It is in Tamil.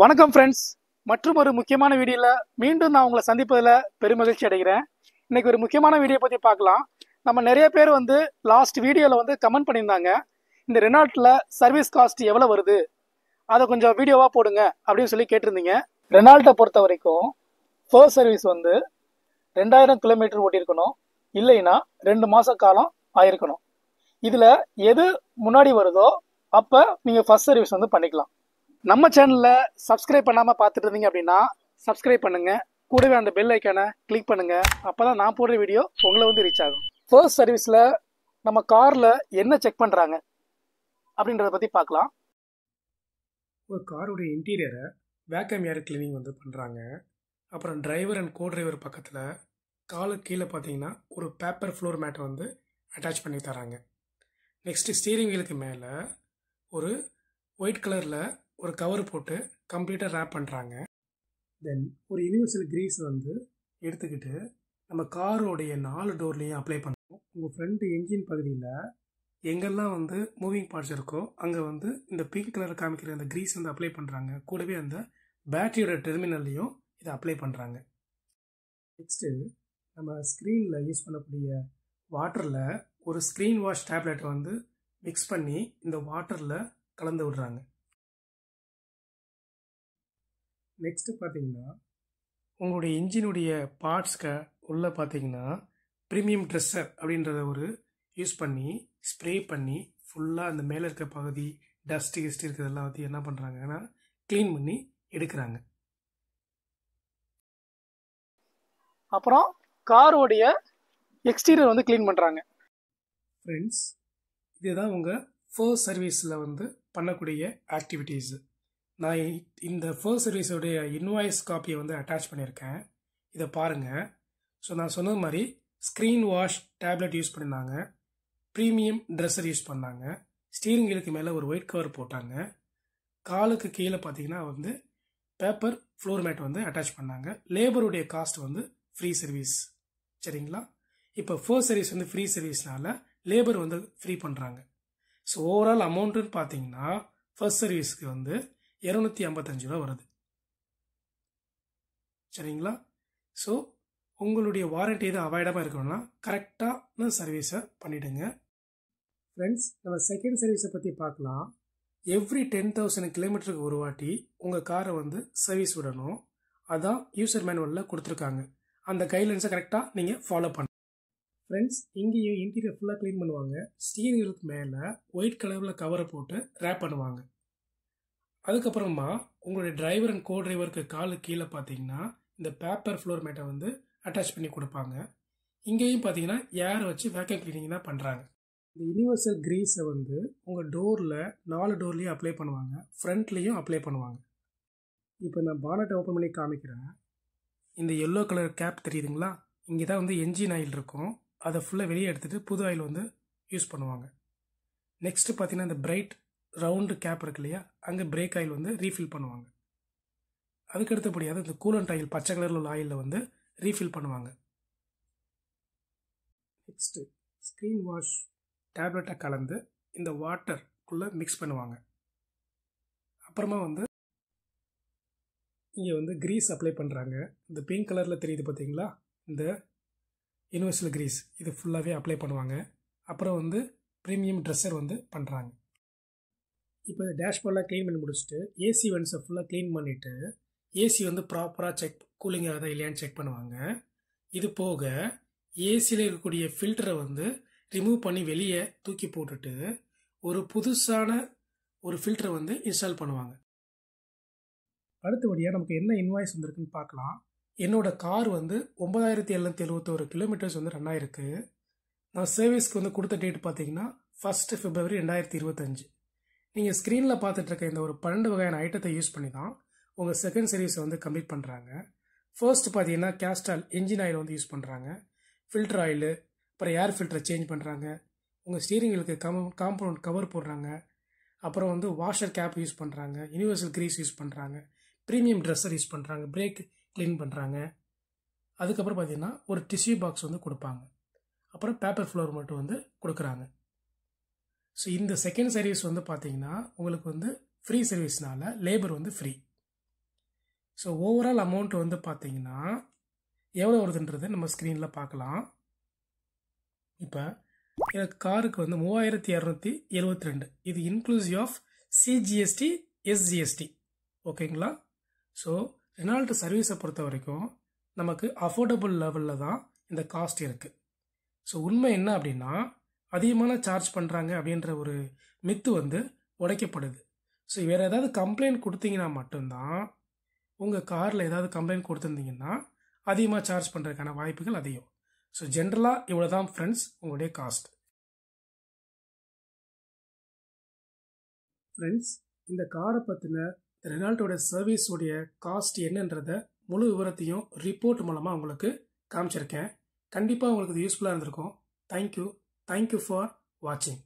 வணக்கம் ஃப்ரெண்ட்ஸ். மற்றும் ஒரு முக்கியமான வீடியோவில் மீண்டும் நான் உங்களை சந்திப்பதில் பெருமகிழ்ச்சி அடைகிறேன். இன்னைக்கு ஒரு முக்கியமான வீடியோ பற்றி பார்க்கலாம். நம்ம நிறைய பேர் லாஸ்ட் வீடியோவில் கமெண்ட் பண்ணியிருந்தாங்க, இந்த ரெனால்ட்டில் சர்வீஸ் காஸ்ட் எவ்வளோ வருது, அதை கொஞ்சம் வீடியோவாக போடுங்க அப்படின்னு சொல்லி கேட்டிருந்தீங்க. ரெனால்ட்டை பொறுத்த வரைக்கும் ஃபர்ஸ்ட் சர்வீஸ் 2000 கிலோமீட்டர் ஓட்டியிருக்கணும், இல்லைன்னா 2 மாத காலம் ஆயிருக்கணும். இதில் எது முன்னாடி வருதோ அப்போ நீங்கள் ஃபர்ஸ்ட் சர்வீஸ் பண்ணிக்கலாம். நம்ம சேனலில் சப்ஸ்கிரைப் பண்ணாமல் பார்த்துட்டு இருந்தீங்க அப்படின்னா சப்ஸ்கிரைப் பண்ணுங்கள், கூடவே அந்த பெல் ஐக்கானை கிளிக் பண்ணுங்கள். அப்போ தான் நான் போடுற வீடியோ உங்களை ரீச் ஆகும். ஃபர்ஸ்ட் சர்வீஸில் நம்ம காரில் என்ன செக் பண்ணுறாங்க அப்படின்றத பற்றி பார்க்கலாம். ஒரு காரோடைய இன்டீரியரை வேக்கம் ஏர் கிளீனிங் பண்ணுறாங்க. அப்புறம் டிரைவர் அண்ட் கோ டிரைவர் பக்கத்தில் காலுக்கு கீழே பார்த்தீங்கன்னா ஒரு பேப்பர் ஃப்ளோர் மேட்டை அட்டாச் பண்ணி தராங்க. நெக்ஸ்ட்டு ஸ்டீரிங் வீலுக்கு மேலே ஒரு ஒயிட் கலரில் ஒரு கவர் போட்டு கம்ப்ளீட்டாக ரேப் பண்ணுறாங்க. தென் ஒரு யூனிவர்சல் கிரீஸ் எடுத்துக்கிட்டு நம்ம காரோடைய 4 டோர்லேயும் அப்ளை பண்ணுறோம். உங்கள் ஃப்ரண்ட் என்ஜின் பகுதியில் எங்கெல்லாம் மூவிங் பார்ட்ஸ் இருக்கோ அங்கே இந்த பிங்க் கலர் காமிக்கிற அந்த கிரீஸ் அப்ளை பண்ணுறாங்க. கூடவே அந்த பேட்டரியோட டெர்மினல்லையும் இதை அப்ளை பண்ணுறாங்க. நெக்ஸ்ட்டு நம்ம ஸ்க்ரீனில் யூஸ் பண்ணக்கூடிய வாட்டரில் ஒரு ஸ்க்ரீன் வாஷ் டேப்லெட்டை மிக்ஸ் பண்ணி இந்த வாட்டரில் கலந்து விடுறாங்க. நெக்ஸ்ட்டு பார்த்தீங்கன்னா உங்களுடைய இன்ஜினுடைய பார்ட்ஸ்க்கு உள்ளே பார்த்தீங்கன்னா ப்ரீமியம் ட்ரெஸ்ஸர் அப்படின்றத யூஸ் பண்ணி ஸ்ப்ரே பண்ணி ஃபுல்லாக அந்த மேலே இருக்க பகுதி டஸ்ட்டு கிஸ்ட் இருக்கிறதெல்லாம் என்ன பண்ணுறாங்கன்னா க்ளீன் பண்ணி எடுக்கிறாங்க. அப்புறம் காரோடைய எக்ஸ்டீரியர் க்ளீன் பண்ணுறாங்க. ஃப்ரெண்ட்ஸ், இதுதான் உங்கள் ஃபர்ஸ்ட் சர்வீஸில் பண்ணக்கூடிய ஆக்டிவிட்டீஸு. நான் இந்த ஃபர்ஸ்ட் சர்வீஸோடைய இன்வாய்ஸ் காப்பியை அட்டாச் பண்ணியிருக்கேன், இதை பாருங்கள். ஸோ நான் சொன்னது மாதிரி ஸ்க்ரீன் வாஷ் டேப்லெட் யூஸ் பண்ணியிருந்தாங்க, ப்ரீமியம் ட்ரெஸ்ஸர் யூஸ் பண்ணாங்க, ஸ்டீரிங் வீலுக்கு மேலே ஒரு ஒயிட் கவர் போட்டாங்க, காலுக்கு கீழே பார்த்தீங்கன்னா பேப்பர் ஃப்ளோர் மேட் அட்டாச் பண்ணாங்க. லேபருடைய காஸ்ட் ஃப்ரீ சர்வீஸ். சரிங்களா? இப்போ ஃபர்ஸ்ட் சர்வீஸ் ஃப்ரீ சர்வீஸ்னால லேபர் ஃப்ரீ பண்ணுறாங்க. ஸோ ஓவரால் அமௌண்ட்டுன்னு பார்த்தீங்கன்னா ஃபர்ஸ்ட் சர்வீஸ்க்கு 255 ரூபா வருது. சரிங்களா? ஸோ உங்களுடைய வாரண்ட்டி எதுவும் அவாய்டாமல் இருக்கணும்னா கரெக்டான சர்வீஸை பண்ணிவிடுங்க. ஃப்ரெண்ட்ஸ், நம்ம செகண்ட் சர்வீஸை பற்றி பார்க்கலாம். எவ்ரி 10,000 கிலோமீட்டருக்கு ஒரு வாட்டி உங்கள் காரை சர்வீஸ் விடணும். அதான் யூசர் மேனுவலில் கொடுத்துருக்காங்க. அந்த கைட்லைன்ஸை கரெக்டாக நீங்கள் ஃபாலோ பண்ணணும். ஃப்ரெண்ட்ஸ், இங்கேயும் இன்டீரியர் ஃபுல்லாக க்ளீன் பண்ணுவாங்க. ஸ்டீரிங்க்கு மேலே ஒயிட் கலரில் கவரை போட்டு ரேப் பண்ணுவாங்க. அதுக்கப்புறமா உங்களுடைய டிரைவர் அண்ட் கோ டிரைவருக்கு காலுக்கு கீழே பார்த்தீங்கன்னா இந்த பேப்பர் ஃப்ளோர் மேட்டை அட்டாச் பண்ணி கொடுப்பாங்க. இங்கேயும் பார்த்தீங்கன்னா ஏர் வச்சு வேக்கம் கிளீனிங் தான் பண்ணுறாங்க. இந்த யூனிவர்சல் கிரீஸை உங்கள் டோரில் 4 டோர்லேயும் அப்ளை பண்ணுவாங்க, ஃப்ரண்ட்லேயும் அப்ளை பண்ணுவாங்க. இப்போ நான் பானட்டை ஓப்பன் பண்ணி காமிக்கிறேன். இந்த எல்லோ கலர் கேப் தெரியுதுங்களா? இங்கே தான் என்ஜின் ஆயில் இருக்கும். அதை ஃபுல்லாக வெளியே எடுத்துகிட்டு புது ஆயில் யூஸ் பண்ணுவாங்க. நெக்ஸ்ட்டு பார்த்தீங்கன்னா இந்த பிரைட் ரவுண்டு கேப் இருக்கு இல்லையா, அங்கே பிரேக் ஆயில் ரீஃபில் பண்ணுவாங்க. அதுக்கு அடுத்தபடியாக இந்த கூலண்ட் ஆயில் பச்சை கலரில் உள்ள ஆயிலில் ரீஃபில் பண்ணுவாங்க. நெக்ஸ்ட்டு ஸ்க்ரீன் வாஷ் டேப்லெட்டை கலந்து இந்த வாட்டருக்குள்ளே மிக்ஸ் பண்ணுவாங்க. அப்புறமா இங்கே கிரீஸ் அப்ளை பண்ணுறாங்க. இந்த பிங்க் கலரில் தெரியுது பார்த்தீங்களா, இந்த யூனிவர்சல் கிரீஸ் இது ஃபுல்லாகவே அப்ளை பண்ணுவாங்க. அப்புறம் ப்ரீமியம் ட்ரெஸ்ஸர் பண்ணுறாங்க. இப்போ இந்த டேஷ்போர்டெலாம் க்ளீன் பண்ணி முடிச்சுட்டு ஏசி வென்ட்ஸை ஃபுல்லாக க்ளீன் பண்ணிவிட்டு ஏசி ப்ராப்பராக செக் கூலிங் ஆகுதா இல்லையான்னு செக் பண்ணுவாங்க. இது போக ஏசியில் இருக்கக்கூடிய ஃபில்டரை ரிமூவ் பண்ணி வெளியே தூக்கி போட்டுட்டு ஒரு புதுசான ஒரு ஃபில்டரை இன்ஸ்டால் பண்ணுவாங்க. அடுத்தபடியாக நமக்கு என்ன இன்வாய்ஸ் வந்திருக்குன்னு பார்க்கலாம். என்னோட கார் 9771 கிலோமீட்டர்ஸ் ரன் ஆயிருக்கு. நான் சர்வீஸ்க்கு கொடுத்த டேட் பார்த்தீங்கன்னா 1 February 2025. நீங்கள் ஸ்க்ரீனில் பார்த்துட்டு இருக்க இந்த ஒரு 12 வகையான ஐட்டத்தை யூஸ் பண்ணி தான் உங்கள் செகண்ட் சர்வீஸை கம்ப்ளீட் பண்ணுறாங்க. ஃபர்ஸ்ட் பார்த்தீங்கன்னா கேஸ்ட்ரால் என்ஜின் ஆயில் யூஸ் பண்ணுறாங்க, ஃபில்டர் ஆயில், அப்புறம் ஏர் ஃபில்டரை சேஞ்ச் பண்ணுறாங்க, உங்கள் ஸ்டீரிங்களுக்கு காம்பவுண்ட் கவர் போடுறாங்க, அப்புறம் வாஷர் கேப் யூஸ் பண்ணுறாங்க, யூனிவர்சல் கிரீஸ் யூஸ் பண்ணுறாங்க, ப்ரீமியம் ட்ரெஸ்ஸர் யூஸ் பண்ணுறாங்க, பிரேக் க்ளீன் பண்ணுறாங்க. அதுக்கப்புறம் பார்த்தீங்கன்னா ஒரு டிஷ்யூ பாக்ஸ் கொடுப்பாங்க. அப்புறம் பேப்பர் ஃப்ளோர் மட்டும் கொடுக்குறாங்க. ஸோ இந்த செகண்ட் சர்வீஸ் பார்த்தீங்கன்னா உங்களுக்கு ஃப்ரீ சர்வீஸ்னால labour free. So overall amount வந்து பார்த்தீங்கன்னா எவ்வளோ வருதுன்றது நம்ம ஸ்க்ரீனில் பார்க்கலாம். இப்போ எனக்கு காருக்கு வந்து 3272. இது இன்க்ளூசிவ் ஆஃப் சிஜிஎஸ்டி எஸ்ஜிஎஸ்டி. ஓகேங்களா? ஸோ ரெனால்ட் சர்வீஸை பொறுத்த வரைக்கும் நமக்கு அஃபோர்டபுள் லெவலில் தான் இந்த காஸ்ட் இருக்குது. ஸோ உண்மை என்ன அப்படின்னா அதிகமான சார்ஜ் பண்ணுறாங்க அப்படின்ற ஒரு மித்து வந்து உடைக்கப்படுது. ஸோ வேறு ஏதாவது கம்ப்ளைண்ட் கொடுத்தீங்கன்னா மட்டும்தான், உங்கள் காரில் ஏதாவது கம்ப்ளைண்ட் கொடுத்துருந்தீங்கன்னா அதிகமாக சார்ஜ் பண்ணுறதுக்கான வாய்ப்புகள் அதிகம். ஸோ ஜென்ரலாக இவ்வளோ தான் ஃப்ரெண்ட்ஸ் உங்களுடைய காஸ்ட். ஃப்ரெண்ட்ஸ், இந்த காரை பற்றின ரெனால்ட்டோட சர்வீஸோடைய காஸ்ட் என்னன்றத முழு விவரத்தையும் ரிப்போர்ட் மூலமாக உங்களுக்கு காமிச்சிருக்கேன். கண்டிப்பாக உங்களுக்கு இது யூஸ்ஃபுல்லாக இருந்திருக்கும். தேங்க்யூ ஃபார் வாட்சிங்.